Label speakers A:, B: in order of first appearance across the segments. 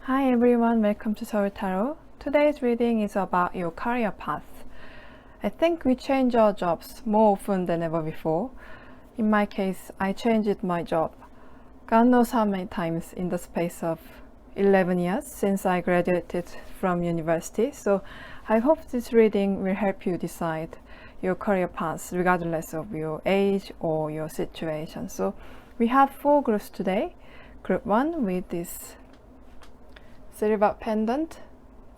A: Hi everyone, welcome to Seoul Tarot. Today's reading is about your career path. I think we change our jobs more often than ever before. In my case, I changed my job God knows how many times in the space of 11 years since I graduated from university. So I hope this reading will help you decide your career path regardless of your age or your situation. So we have 4 groups today. Group 1 with this silver pendant.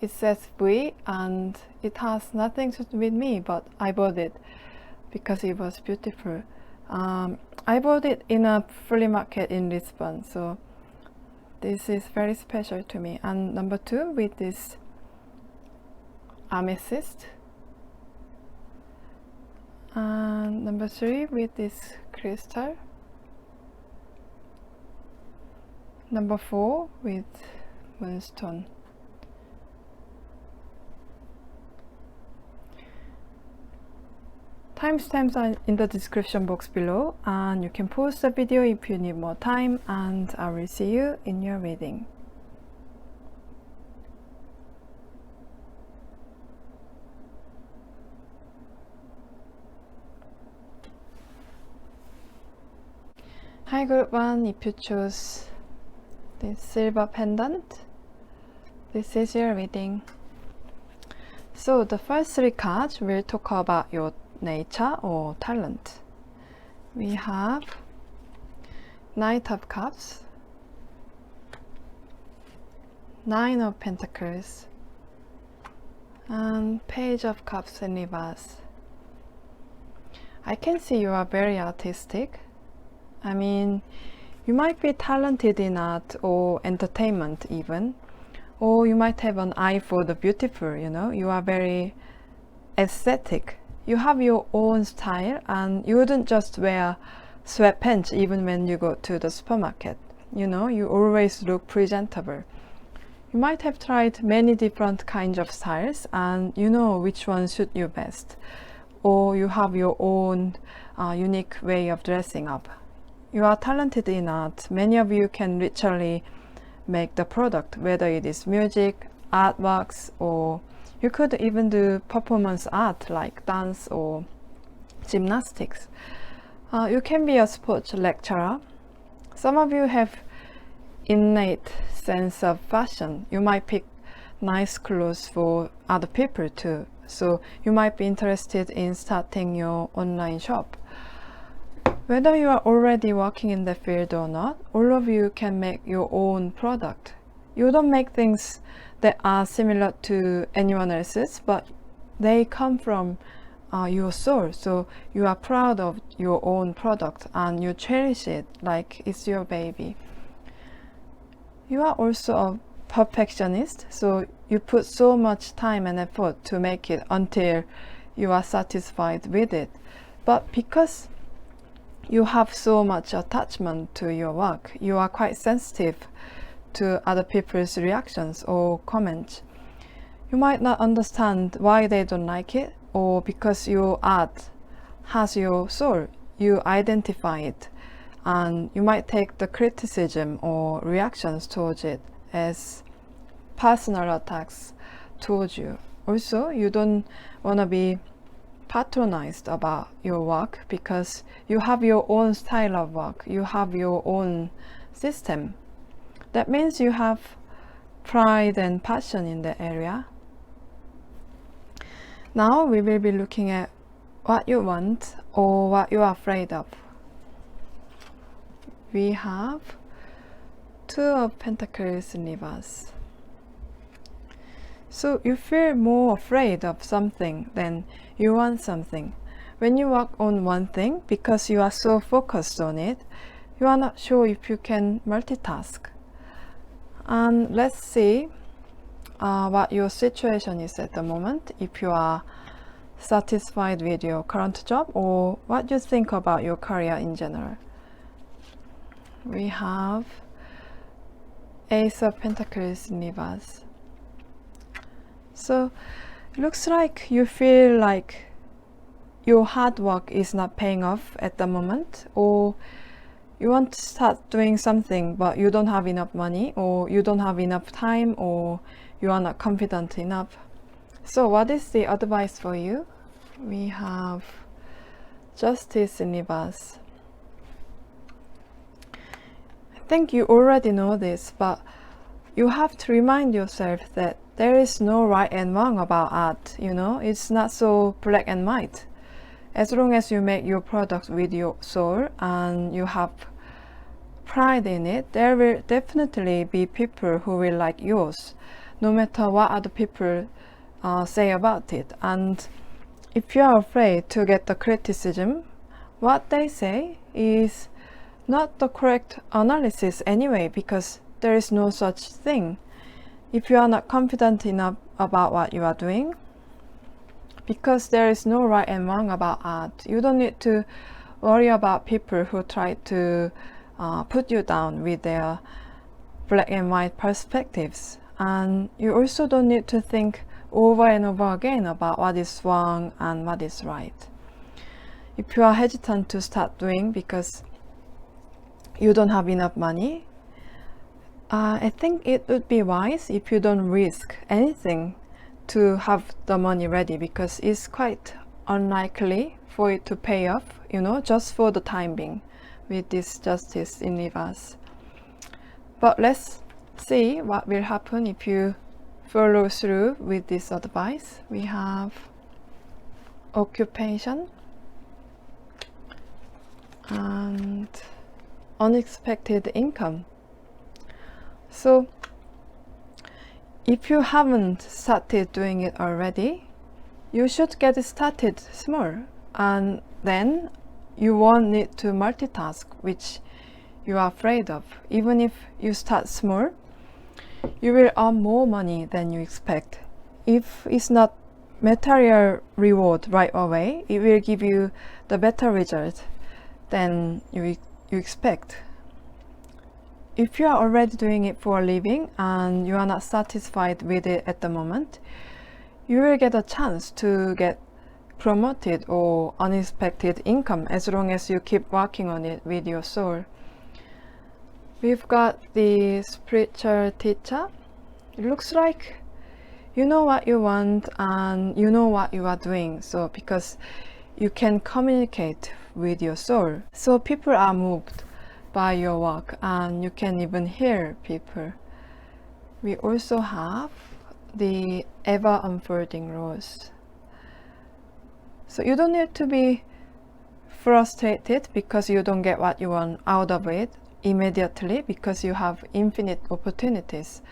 A: It says V and it has nothing to do with me, but I bought it because it was beautiful. I bought it in a flea market in Lisbon, so this is very special to me. And number 2 with this amethyst, and number 3 with this crystal, number 4 with moonstone. Timestamps are in the description box below, and you can pause the video if you need more time, and I will see you in your reading. Hi group 1, if you choose this silver pendant, this is your reading. So the first 3 cards will talk about your nature or talent. We have Knight of Cups, 9 of Pentacles, and Page of Cups and Reverse. I can see you are very artistic. I mean, you might be talented in art or entertainment even, or you might have an eye for the beautiful, you know. You are very aesthetic. You have your own style, and you wouldn't just wear sweatpants even when you go to the supermarket. You know, you always look presentable. You might have tried many different kinds of styles, and you know which one suit you best. Or you have your own unique way of dressing up. You are talented in art. Many of you can literally make the product, whether it is music, artworks, or you could even do performance art like dance or gymnastics. You can be a sports lecturer. Some of you have innate sense of fashion. You might pick nice clothes for other people too. So you might be interested in starting your online shop. Whether you are already working in the field or not, all of you can make your own product. You don't make things that are similar to anyone else's, but they come from your soul. So you are proud of your own product and you cherish it like it's your baby. You are also a perfectionist, so you put so much time and effort to make it until you are satisfied with it. But because you have so much attachment to your work, you are quite sensitive to other people's reactions or comments. You might not understand why they don't like it, or because your art has your soul, you identify it, and you might take the criticism or reactions towards it as personal attacks towards you. Also, you don't want to be patronized about your work because you have your own style of work, you have your own system. That means you have pride and passion in the area. Now we will be looking at what you want or what you are afraid of. We have 2 of Pentacles in reverse. So you feel more afraid of something than you want something. When you work on one thing, because you are so focused on it, you are not sure if you can multitask. And let's see what your situation is at the moment, if you are satisfied with your current job or what you think about your career in general. We have Ace of Pentacles in reverse. So it looks like you feel like your hard work is not paying off at the moment, or You want to start doing something, but you don't have enough money, or you don't have enough time, or you are not confident enough. So what is the advice for you? We have Justice in reverse. I think you already know this, but you have to remind yourself that there is no right and wrong about art. It's not so black and white. As long as you make your product with your soul and you have pride in it, there will definitely be people who will like yours, no matter what other people say about it. And if you are afraid to get the criticism, what they say is not the correct analysis anyway, because there is no such thing. If you are not confident enough about what you are doing, because there is no right and wrong about art, you don't need to worry about people who try to put you down with their black and white perspectives. And you also don't need to think over and over again about what is wrong and what is right. If you are hesitant to start doing because you don't have enough money, I think it would be wise if you don't risk anything to have the money ready, because it's quite unlikely for it to pay off, just for the time being with this Justice in reverse. But let's see what will happen if you follow through with this advice. We have Occupation and Unexpected income. So if you haven't started doing it already, you should get started small, and then you won't need to multitask, which you are afraid of. Even if you start small, you will earn more money than you expect. If it's not material reward right away, it will give you the better result than you expect. If you are already doing it for a living and you are not satisfied with it at the moment, you will get a chance to get promoted or unexpected income as long as you keep working on it with your soul. We've got the spiritual teacher. It looks like you know what you want and you know what you are doing. So because you can communicate with your soul, so people are moved by your work and you can even hear people. We also have the ever unfolding rose. So you don't need to be frustrated because you don't get what you want out of it immediately, because you have infinite opportunities.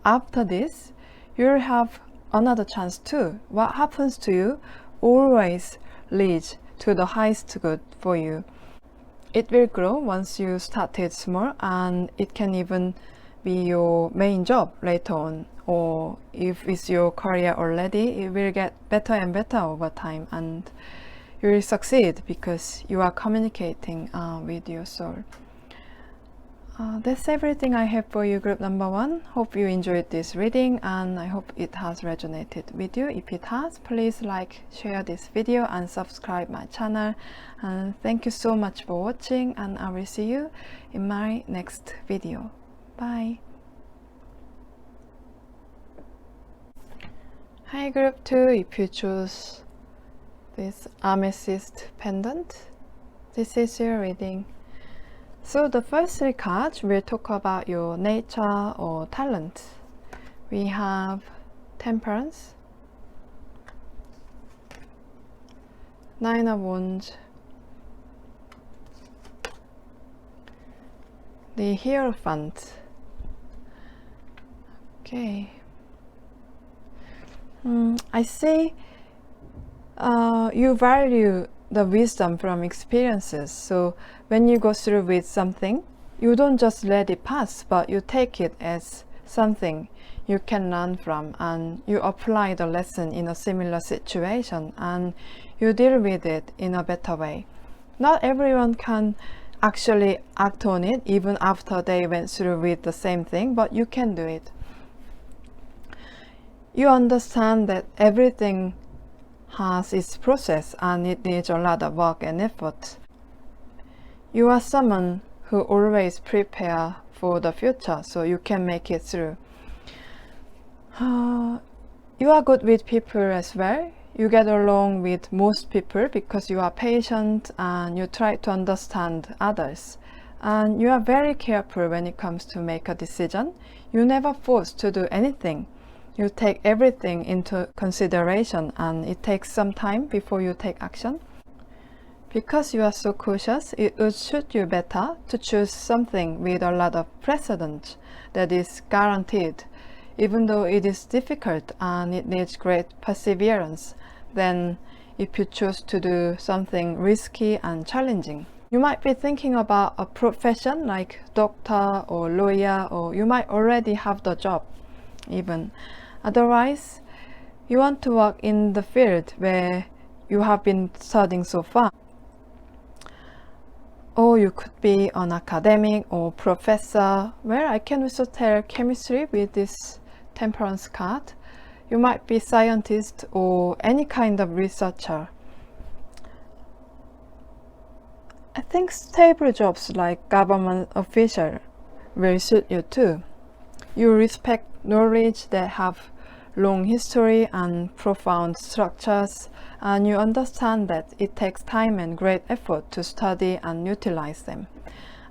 A: After this, you'll have another chance too. What happens to you always leads to the highest good for you. It will grow once you started small, and it can even be your main job later on. Or if it's your career already, it will get better and better over time, and you will succeed because you are communicating with your soul. That's everything I have for you, group number 1. Hope you enjoyed this reading, and I hope it has resonated with you. If it has, please like, share this video and subscribe my channel. And thank you so much for watching, and I will see you in my next video. Bye. Hi group 2, if you choose this amethyst pendant, this is your reading. So the first 3 cards will talk about your nature or talent. We have Temperance, 9 of Wands, the Hierophant. Okay. I see you value the wisdom from experiences. So when you go through with something, you don't just let it pass, but you take it as something you can learn from, and you apply the lesson in a similar situation, and you deal with it in a better way. Not everyone can actually act on it even after they went through with the same thing, but you can do it. You understand that everything has its process and it needs a lot of work and effort. You are someone who always prepare for the future so you can make it through. You are good with people as well. You get along with most people because you are patient and you try to understand others. And you are very careful when it comes to make a decision. You never force to do anything. You take everything into consideration and it takes some time before you take action. Because you are so cautious, it would suit you better to choose something with a lot of precedent that is guaranteed, even though it is difficult and it needs great perseverance, than if you choose to do something risky and challenging. You might be thinking about a profession like doctor or lawyer, or you might already have the job even. Otherwise, you want to work in the field where you have been studying so far. Or you could be an academic or professor, where I can also tell chemistry with this temperance card. You might be scientist or any kind of researcher. I think stable jobs like government official will suit you too. You respect knowledge that have long history and profound structures, and you understand that it takes time and great effort to study and utilize them.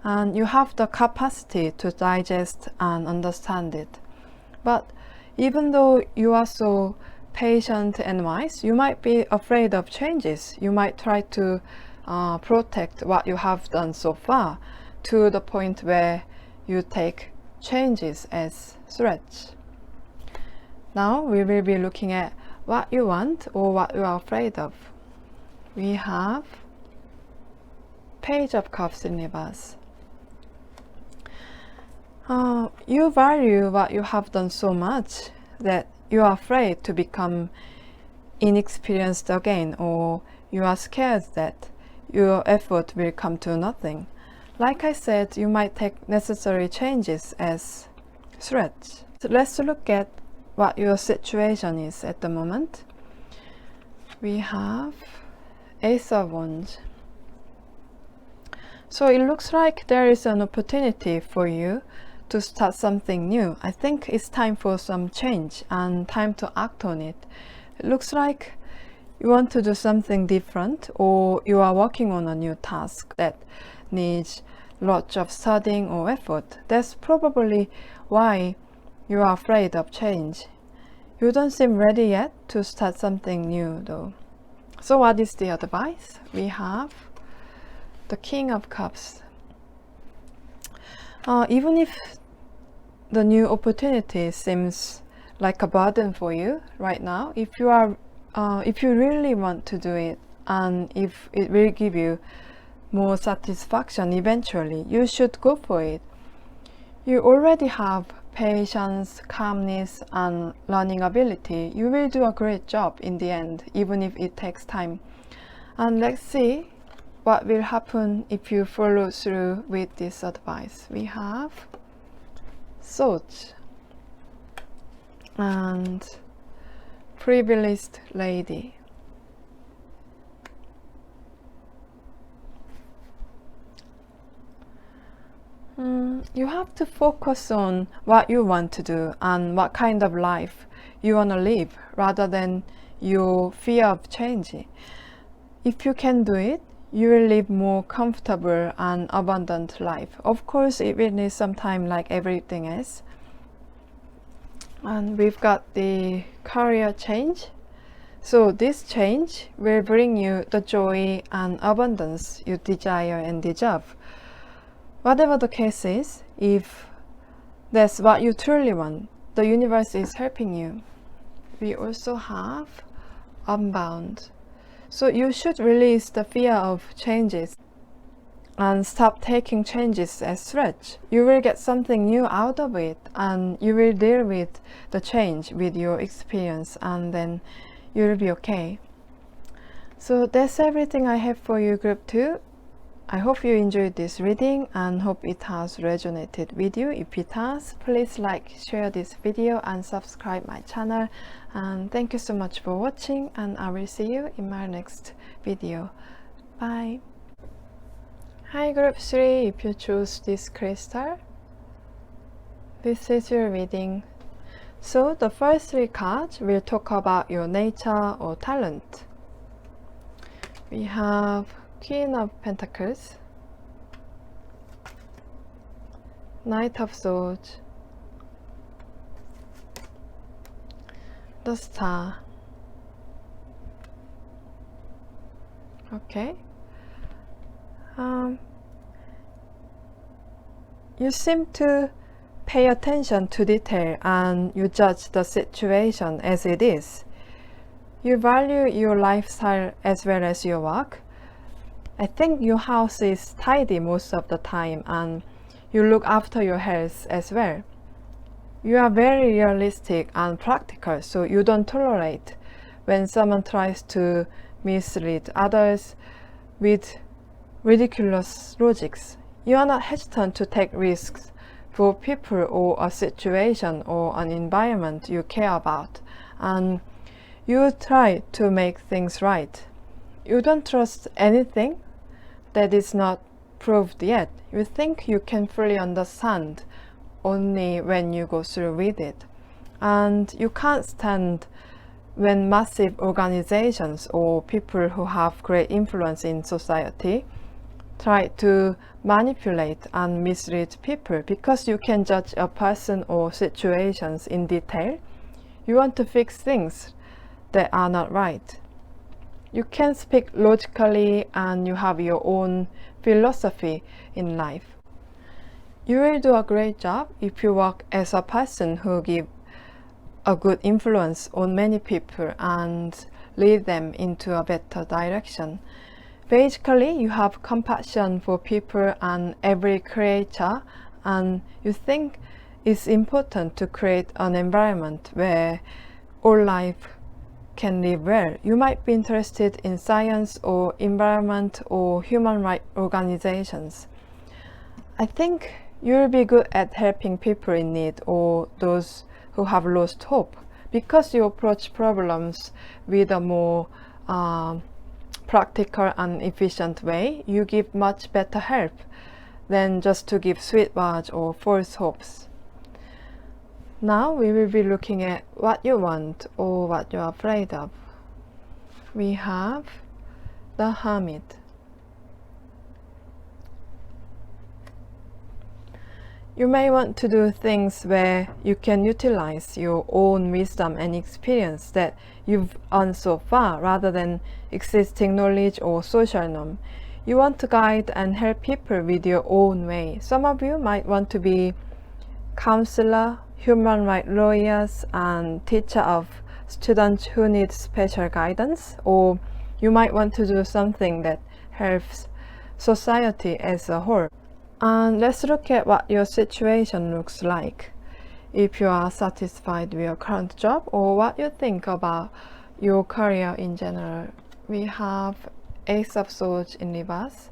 A: And you have the capacity to digest and understand it. But even though you are so patient and wise, you might be afraid of changes. You might try to protect what you have done so far, to the point where you take changes as threats. Now we will be looking at what you want or what you are afraid of. We have Page of Cups in reverse. You value what you have done so much that you are afraid to become inexperienced again, or you are scared that your effort will come to nothing. Like I said, you might take necessary changes as threats. So let's look at what your situation is at the moment. We have Ace of Wands. So it looks like there is an opportunity for you to start something new. I think it's time for some change and time to act on it. It looks like you want to do something different, or you are working on a new task that needs lots of studying or effort. That's probably why you are afraid of change. You don't seem ready yet to start something new though. So what is the advice? We have the King of Cups. Even if the new opportunity seems like a burden for you right now, if you really want to do it, and if it will give you more satisfaction eventually, you should go for it. You already have patience, calmness, and learning ability. You will do a great job in the end, even if it takes time. And let's see what will happen if you follow through with this advice. We have Swords and Privileged Lady. You have to focus on what you want to do and what kind of life you want to live, rather than your fear of change. If you can do it, you will live more comfortable and abundant life. Of course, it will need some time like everything else. And we've got the career change. So this change will bring you the joy and abundance you desire and deserve. Whatever the case is, if that's what you truly want, the universe is helping you. We also have Unbound. So you should release the fear of changes and stop taking changes as threats. You will get something new out of it, and you will deal with the change with your experience, and then you'll be okay. So that's everything I have for you, Group 2. I hope you enjoyed this reading and hope it has resonated with you. If it has, please like, share this video and subscribe my channel. And thank you so much for watching, and I will see you in my next video. Bye. Hi Group 3, if you choose this crystal, this is your reading. So the first 3 cards will talk about your nature or talent. We have Queen of Pentacles, Knight of Swords, the Star. Okay. You seem to pay attention to detail and you judge the situation as it is. You value your lifestyle as well as your work. I think your house is tidy most of the time and you look after your health as well. You are very realistic and practical, so you don't tolerate when someone tries to mislead others with ridiculous logics. You are not hesitant to take risks for people or a situation or an environment you care about, and you try to make things right. You don't trust anything that is not proved yet. You think you can fully understand only when you go through with it. And you can't stand when massive organizations or people who have great influence in society try to manipulate and mislead people, because you can judge a person or situations in detail. You want to fix things that are not right. You can speak logically and you have your own philosophy in life. You will do a great job if you work as a person who gives a good influence on many people and lead them into a better direction. Basically, you have compassion for people and every creature, and you think it's important to create an environment where all life can live well. You might be interested in science or environment or human rights organizations. I think you'll be good at helping people in need or those who have lost hope, because you approach problems with a more practical and efficient way. You give much better help than just to give sweet words or false hopes. Now we will be looking at what you want or what you're afraid of. We have the Hermit. You may want to do things where you can utilize your own wisdom and experience that you've earned so far, rather than existing knowledge or social norm. You want to guide and help people with your own way. Some of you might want to be counselor, human rights lawyers, and teacher of students who need special guidance, or you might want to do something that helps society as a whole. And let's look at what your situation looks like. If you are satisfied with your current job or what you think about your career in general. We have Ace of Swords in reverse.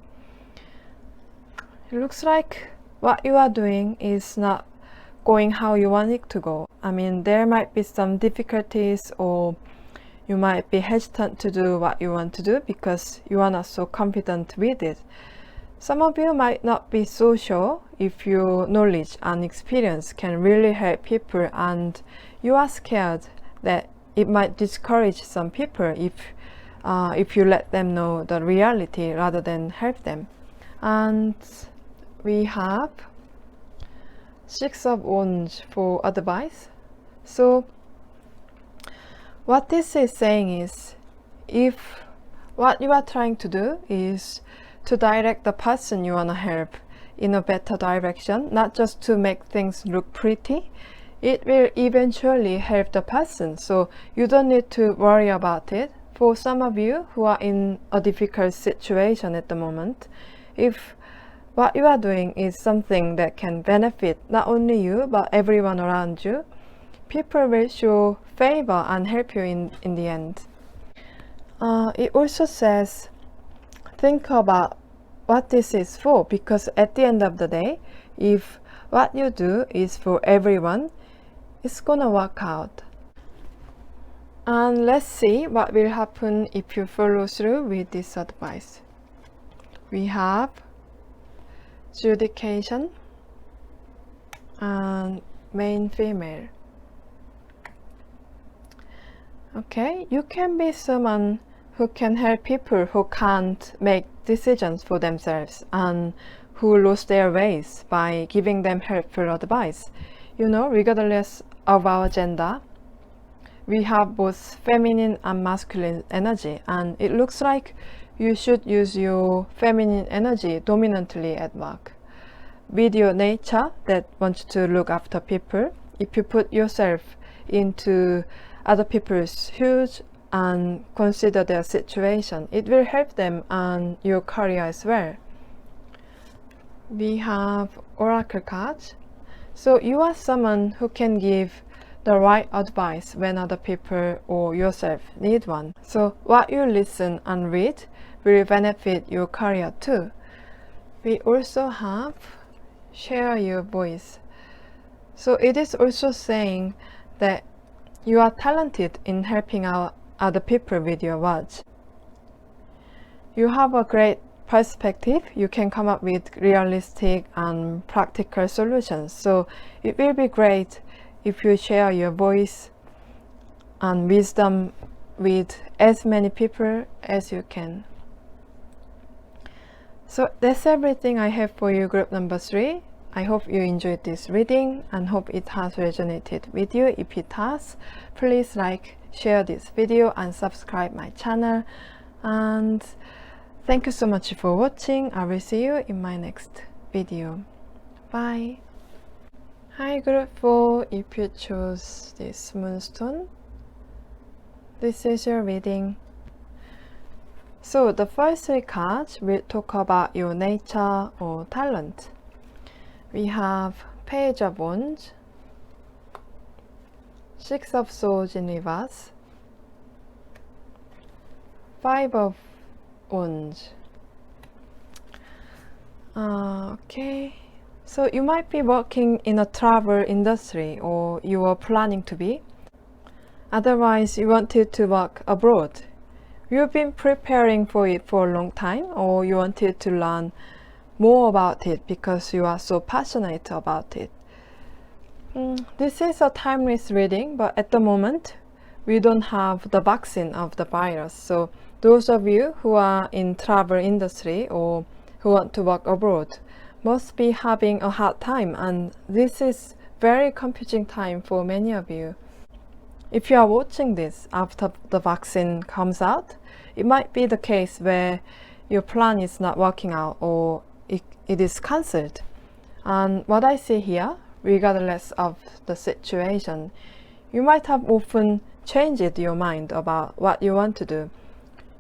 A: It looks like what you are doing is not going how you want it to go. I mean, there might be some difficulties, or you might be hesitant to do what you want to do because you are not so confident with it. Some of you might not be so sure if your knowledge and experience can really help people, and you are scared that it might discourage some people if you let them know the reality rather than help them. And we have Six of Wands for advice. So what this is saying is, if what you are trying to do is to direct the person you want to help in a better direction, not just to make things look pretty, it will eventually help the person, so you don't need to worry about it. For some of you who are in a difficult situation at the moment, if what you are doing is something that can benefit not only you but everyone around you, people will show favor and help you in the end. It also says, think about what this is for, because at the end of the day, if what you do is for everyone, it's gonna work out. And let's see what will happen if you follow through with this advice. We have judication, and main female. Okay, you can be someone who can help people who can't make decisions for themselves and who lose their ways by giving them helpful advice. You know, regardless of our gender, we have both feminine and masculine energy, and it looks like you should use your feminine energy dominantly at work. With your nature that wants to look after people, if you put yourself into other people's shoes and consider their situation, it will help them and your career as well. We have oracle cards. So you are someone who can give the right advice when other people or yourself need one. So what you listen and read will benefit your career too. We also have share your voice. So it is also saying that you are talented in helping out other people with your words. You have a great perspective. You can come up with realistic and practical solutions. So it will be great if you share your voice and wisdom with as many people as you can. So that's everything I have for you, group number 3. I hope you enjoyed this reading and hope it has resonated with you. If it has, please like, share this video and subscribe my channel. And thank you so much for watching. I will see you in my next video. Bye. Hi group 4, if you chose this moonstone, this is your reading. So the first 3 cards will talk about your nature or talent. We have Page of Wands, 6 of Swords in reverse, 5 of Wands. Okay, so you might be working in a travel industry, or you are planning to be. Otherwise, you wanted to work abroad. You've been preparing for it for a long time, or you wanted to learn more about it because you are so passionate about it. This is a timeless reading, but at the moment we don't have the vaccine of the virus. So those of you who are in travel industry or who want to work abroad must be having a hard time, and this is very confusing time for many of you. If you are watching this after the vaccine comes out, it might be the case where your plan is not working out or it is cancelled. And what I see here, regardless of the situation, you might have often changed your mind about what you want to do.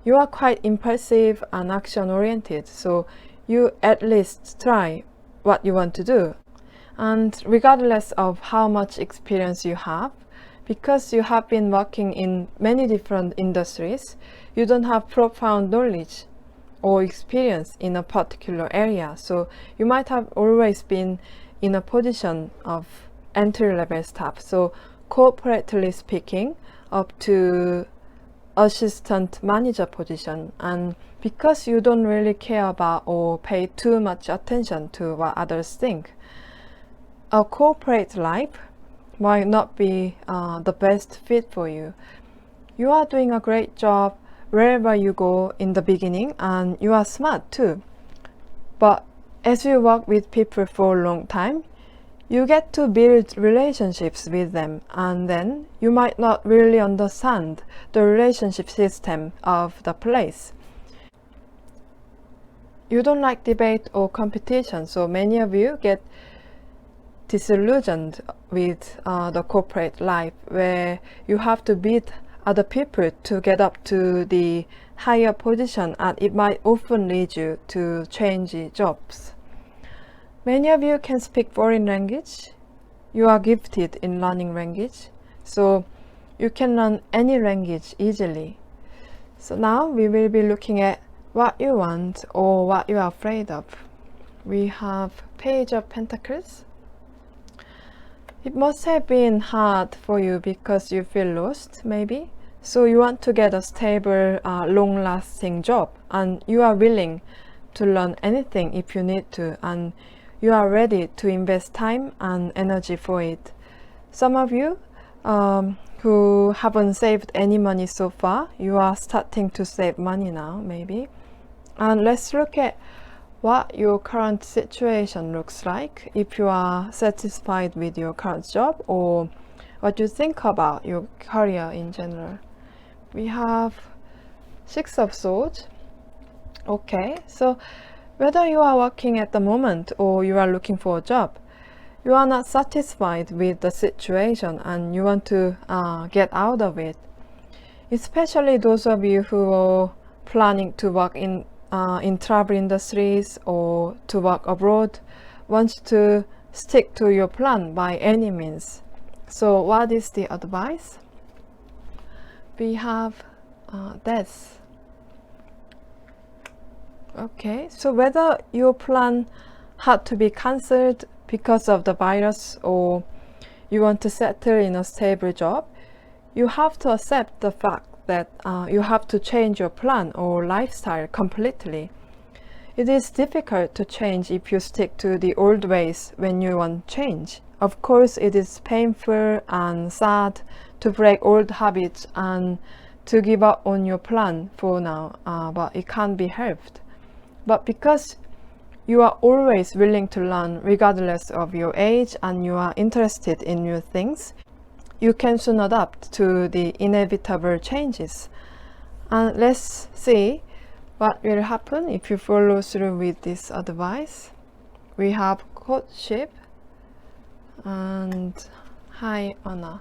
A: You are quite impulsive and action oriented, so you at least try what you want to do. And regardless of how much experience you have, because you have been working in many different industries, you don't have profound knowledge or experience in a particular area. So you might have always been in a position of entry-level staff. So corporately speaking, up to assistant manager position. And because you don't really care about or pay too much attention to what others think, a corporate life might not be the best fit for you. You are doing a great job wherever you go in the beginning, and you are smart too. But as you work with people for a long time, you get to build relationships with them, and then you might not really understand the relationship system of the place. You don't like debate or competition, so many of you get disillusioned with the corporate life, where you have to beat other people to get up to the higher position, and it might often lead you to change jobs. Many of you can speak foreign language. You are gifted in learning language, so you can learn any language easily. So now we will be looking at what you want or what you are afraid of. We have Page of Pentacles. It must have been hard for you because you feel lost, maybe. So you want to get a stable, long-lasting job, and you are willing to learn anything if you need to, and you are ready to invest time and energy for it. Some of you who haven't saved any money so far, you are starting to save money now, maybe. And let's look at what your current situation looks like, if you are satisfied with your current job, or what you think about your career in general. We have Six of Swords. Okay, so whether you are working at the moment or you are looking for a job, you are not satisfied with the situation and you want to get out of it. Especially those of you who are planning to work in travel industries or to work abroad, want to stick to your plan by any means. So what is the advice? We have Death. Okay, so whether your plan had to be cancelled because of the virus or you want to settle in a stable job, you have to accept the fact that you have to change your plan or lifestyle completely. It is difficult to change if you stick to the old ways when you want change. Of course, it is painful and sad to break old habits and to give up on your plan for now, but it can't be helped. But because you are always willing to learn regardless of your age and you are interested in new things, you can soon adapt to the inevitable changes. And let's see what will happen if you follow through with this advice. We have Courtship and High Honor.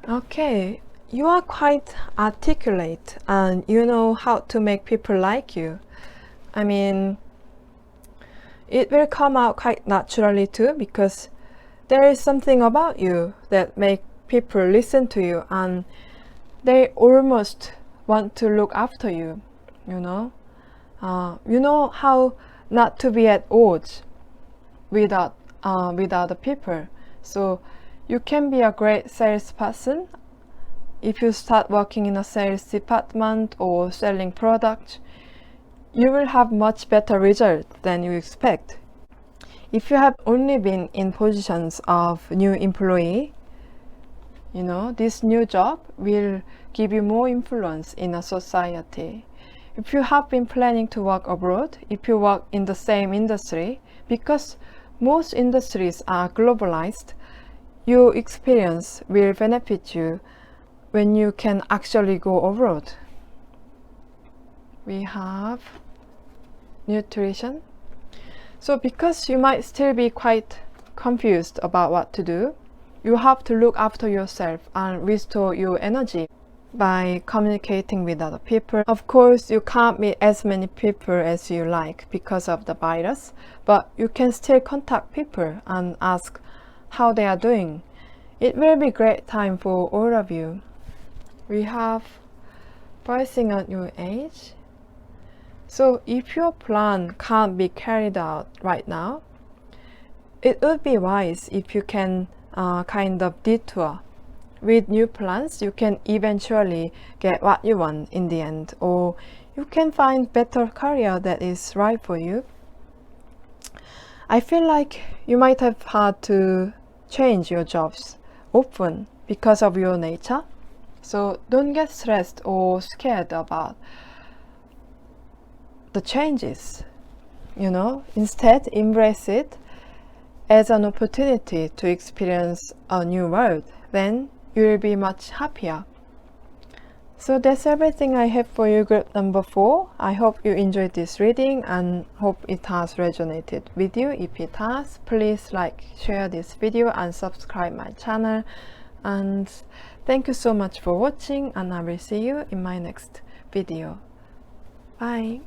A: Okay, you are quite articulate and you know how to make people like you. I mean, it will come out quite naturally too, because there is something about you that make people listen to you and they almost want to look after you, you know. You know how not to be at odds with other people. So you can be a great salesperson. If you start working in a sales department or selling products, you will have much better results than you expect. If you have only been in positions of new employee, you know, this new job will give you more influence in a society. If you have been planning to work abroad, if you work in the same industry, because most industries are globalized, your experience will benefit you when you can actually go abroad. We have Nutrition. So because you might still be quite confused about what to do, you have to look after yourself and restore your energy by communicating with other people. Of course, you can't meet as many people as you like because of the virus, but you can still contact people and ask how they are doing. It will be a great time for all of you. We have Pricing at your age. So if your plan can't be carried out right now, it would be wise if you can kind of detour. With new plans, you can eventually get what you want in the end, or you can find better career that is right for you. I feel like you might have had to change your jobs often because of your nature. So don't get stressed or scared about the changes, you know. Instead, embrace it as an opportunity to experience a new world. Then you will be much happier. So that's everything I have for you, group number 4. I hope you enjoyed this reading and hope it has resonated with you. If it has, please like, share this video and subscribe my channel. And thank you so much for watching, and I will see you in my next video. Bye.